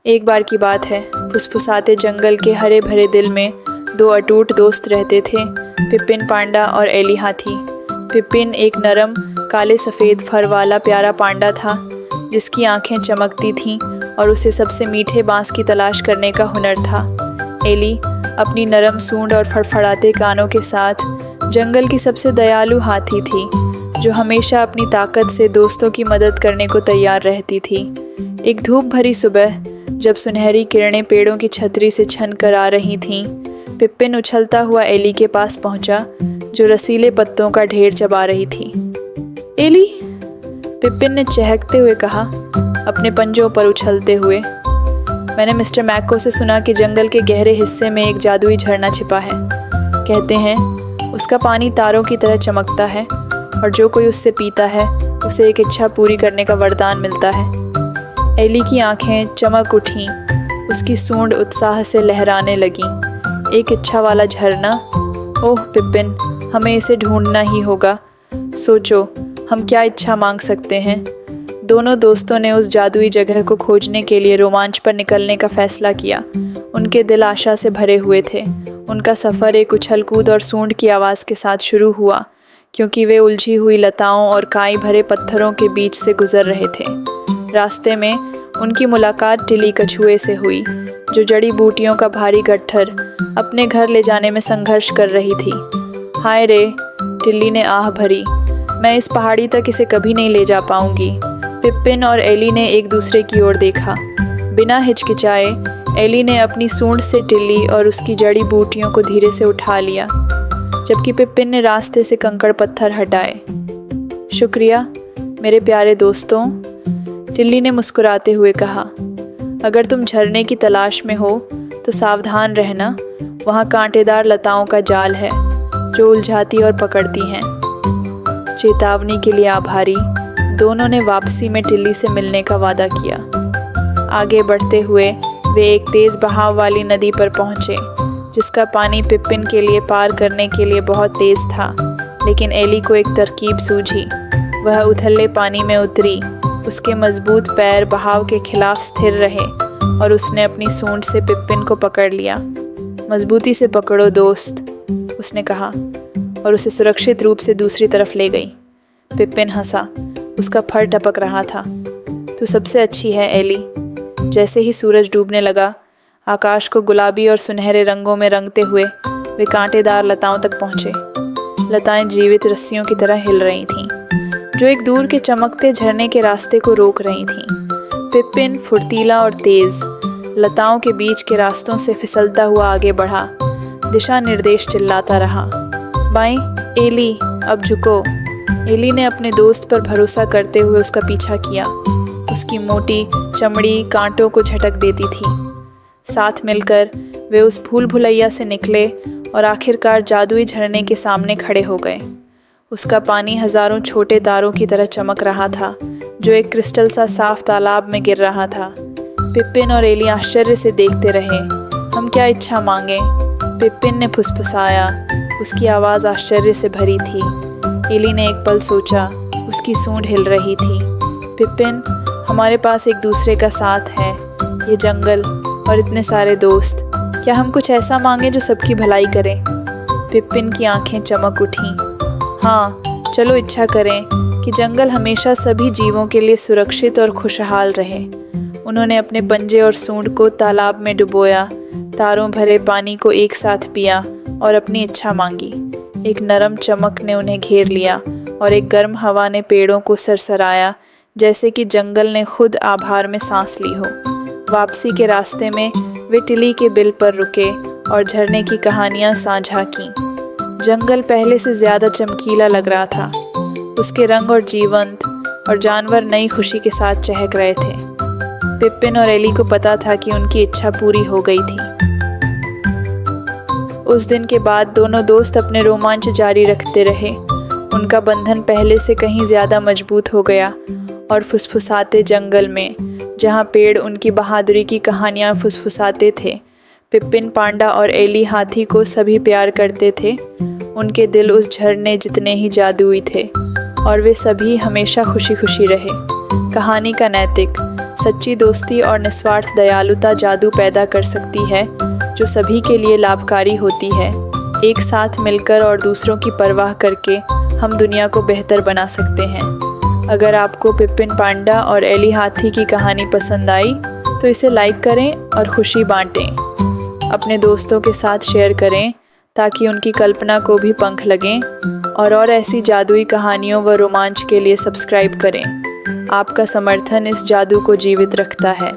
एक बार की बात है, फुसफुसाते जंगल के हरे भरे दिल में दो अटूट दोस्त रहते थे, पिपिन पांडा और एली हाथी। पिपिन एक नरम काले सफ़ेद फर वाला प्यारा पांडा था जिसकी आंखें चमकती थीं और उसे सबसे मीठे बांस की तलाश करने का हुनर था। एली अपनी नरम सूंड और फड़फड़ाते कानों के साथ जंगल की सबसे दयालु हाथी थी जो हमेशा अपनी ताकत से दोस्तों की मदद करने को तैयार रहती थी। एक धूप भरी सुबह जब सुनहरी किरणें पेड़ों की छतरी से छन कर आ रही थीं, पिपिन उछलता हुआ एली के पास पहुंचा जो रसीले पत्तों का ढेर चबा रही थी। एली, पिपिन ने चहकते हुए कहा, अपने पंजों पर उछलते हुए। मैंने मिस्टर मैको से सुना कि जंगल के गहरे हिस्से में एक जादुई झरना छिपा है। कहते हैं उसका पानी तारों की तरह चमकता है और जो कोई उससे पीता है उसे एक इच्छा पूरी करने का वरदान मिलता है। एली की आंखें चमक उठीं, उसकी सूंड उत्साह से लहराने लगीं। एक इच्छा वाला झरना? ओह पिपिन, हमें इसे ढूंढना ही होगा। सोचो, हम क्या इच्छा मांग सकते हैं। दोनों दोस्तों ने उस जादुई जगह को खोजने के लिए रोमांच पर निकलने का फैसला किया। उनके दिल आशा से भरे हुए थे। उनका सफ़र एक उछल कूद और सूंड की आवाज़ के साथ शुरू हुआ क्योंकि वे उलझी हुई लताओं और काई भरे पत्थरों के बीच से गुजर रहे थे। रास्ते में उनकी मुलाकात टिली कछुए से हुई जो जड़ी बूटियों का भारी गट्ठर अपने घर ले जाने में संघर्ष कर रही थी। हाय रे, टिल्ली ने आह भरी, मैं इस पहाड़ी तक इसे कभी नहीं ले जा पाऊंगी। पिपिन और एली ने एक दूसरे की ओर देखा। बिना हिचकिचाए एली ने अपनी सूंड से टिल्ली और उसकी जड़ी बूटियों को धीरे से उठा लिया जबकि पिपिन ने रास्ते से कंकड़ पत्थर हटाए। शुक्रिया मेरे प्यारे दोस्तों, टिल्ली ने मुस्कुराते हुए कहा। अगर तुम झरने की तलाश में हो तो सावधान रहना, वहाँ कांटेदार लताओं का जाल है जो उलझाती और पकड़ती हैं। चेतावनी के लिए आभारी, दोनों ने वापसी में टिल्ली से मिलने का वादा किया। आगे बढ़ते हुए वे एक तेज़ बहाव वाली नदी पर पहुँचे जिसका पानी पिपिन के लिए पार करने के लिए बहुत तेज़ था, लेकिन एली को एक तरकीब सूझी। वह उथले पानी में उतरी, उसके मजबूत पैर बहाव के खिलाफ स्थिर रहे और उसने अपनी सूंड से पिपिन को पकड़ लिया। मजबूती से पकड़ो दोस्त, उसने कहा और उसे सुरक्षित रूप से दूसरी तरफ ले गई। पिपिन हंसा, उसका फर टपक रहा था। तू सबसे अच्छी है एली। जैसे ही सूरज डूबने लगा, आकाश को गुलाबी और सुनहरे रंगों में रंगते हुए वे कांटेदार लताओं तक पहुँचे। लताएं जीवित रस्सियों की तरह हिल रही थीं जो एक दूर के चमकते झरने के रास्ते को रोक रही थीं। पिपिन फुर्तीला और तेज़ लताओं के बीच के रास्तों से फिसलता हुआ आगे बढ़ा, दिशा निर्देश चिल्लाता रहा। बाएं एली, अब झुको। एली ने अपने दोस्त पर भरोसा करते हुए उसका पीछा किया। उसकी मोटी चमड़ी कांटों को झटक देती थी। साथ मिलकर वे उस भूल भुलैया से निकले और आखिरकार जादुई झरने के सामने खड़े हो गए। उसका पानी हज़ारों छोटे तारों की तरह चमक रहा था जो एक क्रिस्टल सा साफ तालाब में गिर रहा था। पिपिन और एली आश्चर्य से देखते रहे। हम क्या इच्छा मांगें? पिपिन ने फुसफुसाया, उसकी आवाज़ आश्चर्य से भरी थी। एली ने एक पल सोचा, उसकी सूंड हिल रही थी। पिपिन, हमारे पास एक दूसरे का साथ है, ये जंगल और इतने सारे दोस्त। क्या हम कुछ ऐसा मांगें जो सबकी भलाई करे? पिपिन की आंखें चमक उठीं। हाँ, चलो इच्छा करें कि जंगल हमेशा सभी जीवों के लिए सुरक्षित और खुशहाल रहे। उन्होंने अपने पंजे और सूंड को तालाब में डुबोया, तारों भरे पानी को एक साथ पिया और अपनी इच्छा मांगी। एक नरम चमक ने उन्हें घेर लिया और एक गर्म हवा ने पेड़ों को सरसराया जैसे कि जंगल ने खुद आभार में सांस ली हो। वापसी के रास्ते में वे टिली के बिल पर रुके और झरने की कहानियाँ साझा कीं। जंगल पहले से ज़्यादा चमकीला लग रहा था। उसके रंग और जीवंत और जानवर नई खुशी के साथ चहक रहे थे। पिपिन और एली को पता था कि उनकी इच्छा पूरी हो गई थी। उस दिन के बाद दोनों दोस्त अपने रोमांच जारी रखते रहे। उनका बंधन पहले से कहीं ज़्यादा मजबूत हो गया और फुसफुसाते जंगल में, जहाँ पेड़ उनकी बहादुरी की कहानियाँ फुसफुसाते थे, पिपिन पांडा और एली हाथी को सभी प्यार करते थे। उनके दिल उस झरने जितने ही जादुई थे और वे सभी हमेशा खुशी खुशी रहे। कहानी का नैतिक: सच्ची दोस्ती और निस्वार्थ दयालुता जादू पैदा कर सकती है जो सभी के लिए लाभकारी होती है। एक साथ मिलकर और दूसरों की परवाह करके हम दुनिया को बेहतर बना सकते हैं। अगर आपको पिपिन पांडा और एली हाथी की कहानी पसंद आई तो इसे लाइक करें और खुशी बांटें। अपने दोस्तों के साथ शेयर करें ताकि उनकी कल्पना को भी पंख लगें और ऐसी जादुई कहानियों व रोमांच के लिए सब्सक्राइब करें। आपका समर्थन इस जादू को जीवित रखता है।